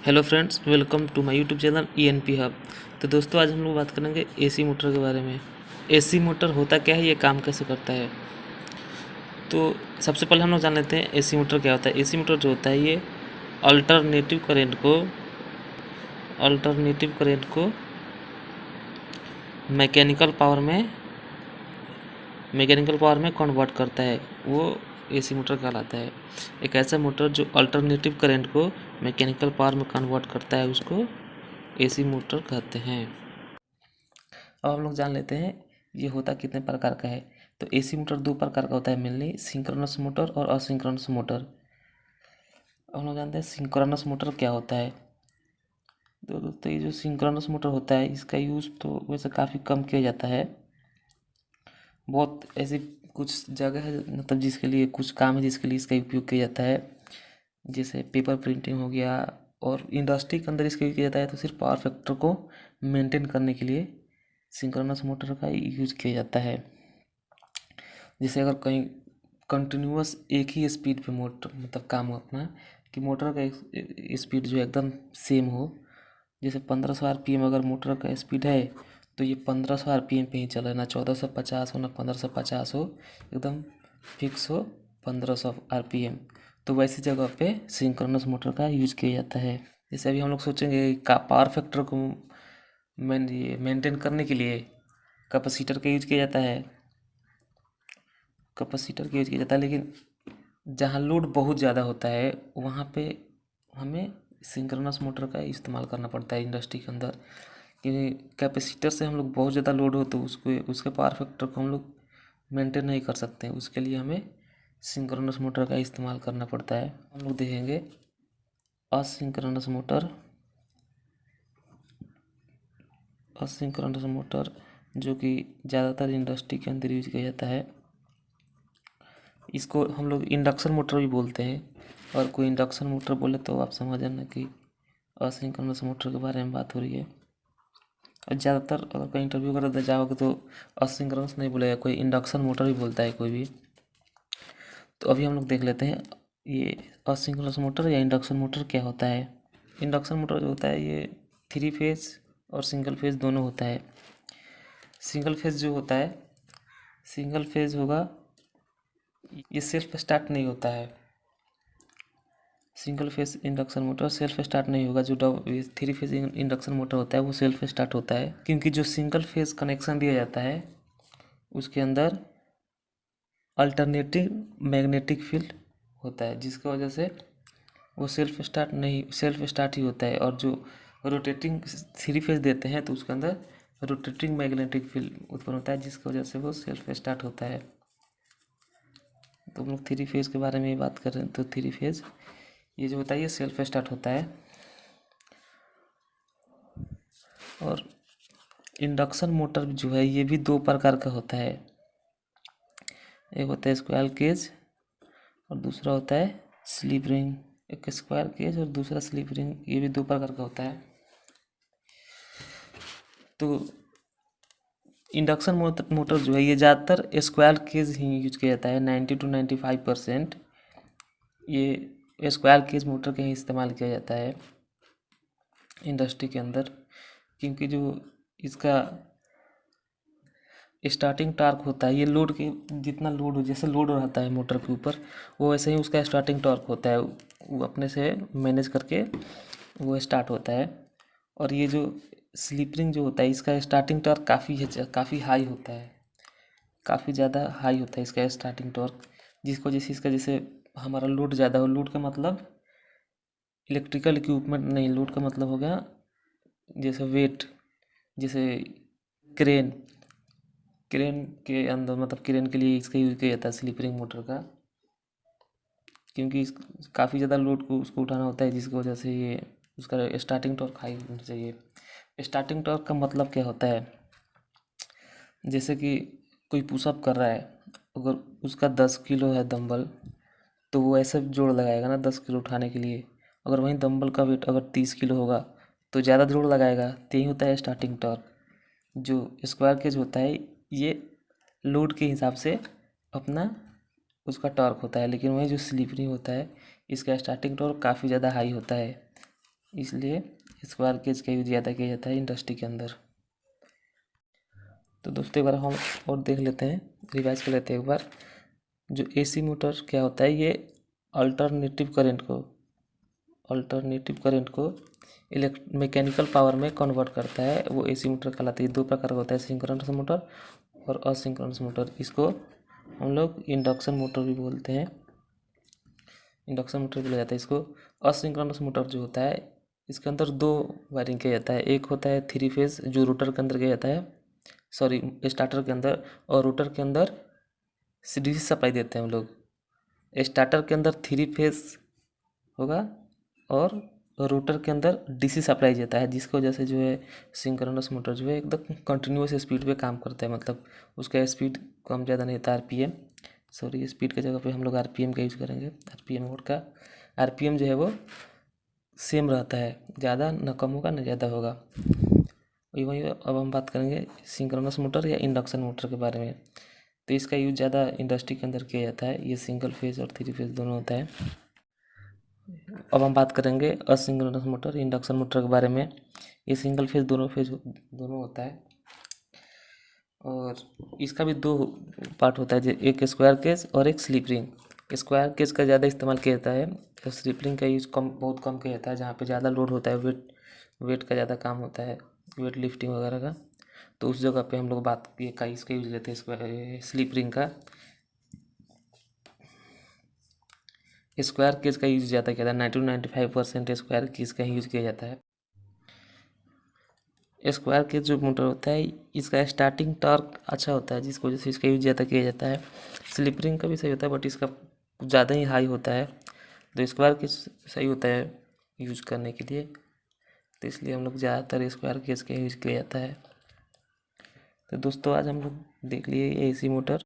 Hello friends, welcome to my YouTube channel ENP hub. तो दोस्तों, आज हम लोग बात करेंगे एसी मोटर के बारे में। एसी मोटर होता क्या है, ये काम कैसे करता है। तो सबसे पहले हम लोग जान लेते हैं एसी मोटर क्या होता है। एसी मोटर जो होता है ये अल्टरनेटिव करंट को मैकेनिकल पावर में कन्वर्ट करता है, वो एसी मोटर कहलाता है। एक ऐसा मोटर जो अल्टरनेटिव करंट को मैकेनिकल पावर में कन्वर्ट करता है, उसको एसी मोटर कहते हैं। अब हम लोग जान लेते हैं ये होता कितने प्रकार का है। तो एसी मोटर दो प्रकार का होता है मेनली, सिंक्रोनस मोटर और असिंक्रोनस मोटर। अब हम लोग जानते हैं सिंक्रोनस मोटर क्या होता है। तो दोस्तों, ये जो सिंक्रोनस मोटर होता है इसका यूज़ तो वैसे काफ़ी कम किया जाता है। बहुत ऐसी कुछ जगह है, मतलब जिसके लिए कुछ काम है जिसके लिए इसका उपयोग किया जाता है, जैसे पेपर प्रिंटिंग हो गया, और इंडस्ट्री के अंदर इसका यूज किया जाता है। तो सिर्फ पावर फैक्टर को मेंटेन करने के लिए सिंक्रोनस मोटर का यूज किया जाता है। जैसे अगर कहीं कंटिन्यूअस एक ही स्पीड पे मोटर मतलब काम हो अपना, कि मोटर का स्पीड जो एकदम सेम हो। जैसे 1500 RPM अगर मोटर का स्पीड है, तो ये 1500 RPM पे ही चले, ना 1450 हो ना 1550 हो, एकदम फिक्स हो 1500 RPM। तो वैसी जगह पे सिंक्रोनस मोटर का यूज किया जाता है। जैसे अभी हम लोग सोचेंगे का पावर फैक्टर को मेंटेन करने के लिए कैपेसिटर का यूज किया जाता है, लेकिन जहाँ लोड बहुत ज़्यादा होता है वहाँ पे हमें सिंक्रोनस मोटर का इस्तेमाल करना पड़ता है इंडस्ट्री के अंदर। क्योंकि कैपेसिटर से हम लोग बहुत ज़्यादा लोड हो तो उसके पावर फैक्टर को हम लोग मेंटेन नहीं कर सकते हैं, उसके लिए हमें सिंक्रोनस मोटर का इस्तेमाल करना पड़ता है। हम लोग देखेंगे असिंक्रोनस मोटर जो कि ज़्यादातर इंडस्ट्री के अंदर यूज किया जाता है। इसको हम लोग इंडक्शन मोटर भी बोलते हैं, और कोई इंडक्शन मोटर बोले तो आप समझ जाना कि असिंक्रोनस मोटर के बारे में बात हो रही है। और ज़्यादातर अगर कोई इंटरव्यू करते जाओगे तो असिंक्रोनस नहीं बोलेगा, कोई इंडक्शन मोटर भी बोलता है कोई भी। तो अभी हम लोग देख लेते हैं ये असिंक्रोनस मोटर या इंडक्शन मोटर क्या होता है। इंडक्शन मोटर जो होता है ये 3 फेज और सिंगल फेज दोनों होता है। सिंगल फेज होगा, ये सेल्फ स्टार्ट नहीं होता है। Single phase induction motor self start नहीं होगा। जो 3 फेज इंडक्शन मोटर होता है वो सेल्फ स्टार्ट होता है, क्योंकि जो सिंगल फेज कनेक्शन दिया जाता है उसके अंदर अल्टरनेटिव मैग्नेटिक फील्ड होता है, जिसकी वजह से वो सेल्फ स्टार्ट ही होता है। और जो रोटेटिंग 3 फेज देते हैं तो उसके अंदर रोटेटिंग मैग्नेटिक फील्ड उत्पन्न होता है, जिसकी वजह से वो सेल्फ स्टार्ट होता है। तो हम लोग 3 फेज के बारे में बात कर रहे हैं। तो 3 फेज ये जो होता है ये सेल्फ स्टार्ट होता है। और इंडक्शन मोटर जो है ये भी दो प्रकार का होता है, एक होता है स्क्वायर केज और दूसरा होता है स्लिप रिंग। एक स्क्वायर केज और दूसरा स्लिप रिंग, ये भी दो प्रकार का होता है। तो इंडक्शन मोटर जो है ये ज़्यादातर स्क्वायर केज ही यूज किया जाता है। 90 to 95% ये स्क्वायर केज मोटर का ही इस्तेमाल किया जाता है इंडस्ट्री के अंदर, क्योंकि जो इसका स्टार्टिंग टॉर्क होता है, ये लोड के जितना लोड हो, जैसे लोड रहता है मोटर के ऊपर, वो वैसे ही उसका स्टार्टिंग टॉर्क होता है, वो अपने से मैनेज करके वो स्टार्ट होता है। और ये जो स्लिप रिंग जो होता है इसका स्टार्टिंग टॉर्क काफ़ी हाई होता है, काफ़ी ज़्यादा हाई होता है इसका स्टार्टिंग टॉर्क। जैसे हमारा लोड ज़्यादा हो, लोड का मतलब इलेक्ट्रिकल इक्विपमेंट नहीं, लोड का मतलब हो गया जैसे वेट, जैसे क्रेन क्रेन के अंदर, मतलब क्रेन के लिए इसका यूज किया जाता है स्लिप रिंग मोटर का, क्योंकि काफ़ी ज़्यादा लोड को उसको उठाना होता है, जिसकी वजह से ये उसका स्टार्टिंग टॉर्क हाई होना चाहिए। स्टार्टिंग टॉर्क का मतलब क्या होता है, जैसे कि कोई पुशअप कर रहा है, अगर उसका 10 किलो है डंबल, तो वो ऐसे जोड़ लगाएगा ना 10 किलो उठाने के लिए। अगर वहीं डंबल का वेट अगर 30 किलो होगा तो ज़्यादा जोड़ लगाएगा, तो यही होता है स्टार्टिंग टॉर्क। जो स्क्वायर केज होता है ये लोड के हिसाब से अपना उसका टॉर्क होता है, लेकिन वही जो स्लिप रिंग होता है इसका स्टार्टिंग टॉर्क काफ़ी ज़्यादा हाई होता है। इसलिए स्क्वायर केज का यूज ज़्यादा किया जाता है इंडस्ट्री के अंदर। तो दोस्तों एक बार हम और देख लेते हैं, रिवाइज कर लेते हैं एक बार। जो एसी मोटर क्या होता है, ये अल्टरनेटिव करंट को मैकेनिकल पावर में कन्वर्ट करता है, वो एसी मोटर कहलाती है। दो प्रकार का होता है, सिंक्रोनस मोटर और असिंक्रोनस मोटर। इसको हम लोग इंडक्शन मोटर भी बोलते हैं, इंडक्शन मोटर बोला जाता है इसको। असिंक्रोनस मोटर जो होता है, इसके अंदर दो वायरिंग किया जाता है। एक होता है 3 फेज जो रोटर के अंदर किया जाता है, सॉरी स्टार्टर के अंदर, और रोटर के अंदर डीसी सप्लाई देते हैं हम लोग। स्टार्टर के अंदर 3 फेज होगा और रोटर के अंदर डीसी सप्लाई देता है, जिसकी वजह से जो है सिंक्रोनस मोटर जो है एकदम कंटिन्यूस स्पीड पे काम करता है। मतलब उसका स्पीड कम ज़्यादा नहीं होता, आरपीएम, सॉरी स्पीड की जगह पे हम लोग आरपीएम का यूज़ करेंगे। आरपीएम मोड का आरपीएम जो है वो सेम रहता है, ज़्यादा न कम होगा न ज़्यादा होगा। वही अब हम बात करेंगे सिंक्रोनस मोटर या इंडक्शन मोटर के बारे में। तो इसका यूज़ ज़्यादा इंडस्ट्री के अंदर किया जाता है। ये सिंगल फेज और 3 फेज दोनों होता है। अब हम बात करेंगे असिंक्रोनस मोटर, इंडक्शन मोटर के बारे में। ये सिंगल फेज दोनों होता है, और इसका भी दो पार्ट होता है, एक स्क्वायर केज और एक स्लिप रिंग। स्क्वायर केज का ज़्यादा इस्तेमाल किया जाता है, तो स्लिप रिंग का यूज़ बहुत कम किया जाता है, जहाँ पे ज़्यादा लोड होता है, वेट का ज़्यादा काम होता है, वेट लिफ्टिंग वगैरह का। तो उस जगह पे हम लोग इसका यूज़ लेते हैं, स्लिप रिंग का। स्क्वायर केज का यूज़ ज़्यादा किया जाता है, 90-95% स्क्वायर केज का यूज़ किया जाता है। स्क्वायर केज जो मोटर होता है, इसका स्टार्टिंग टॉर्क अच्छा होता है, जिसकी वजह से इसका यूज ज़्यादा किया जाता है। स्लिप रिंग का भी सही होता है, बट इसका ज़्यादा ही हाई होता है। तो स्क्वायर केज सही होता है यूज करने के लिए, तो इसलिए हम लोग ज़्यादातर स्क्वायर केज का यूज किया जाता है। तो दोस्तों आज हम लोग देख लिए एसी मोटर।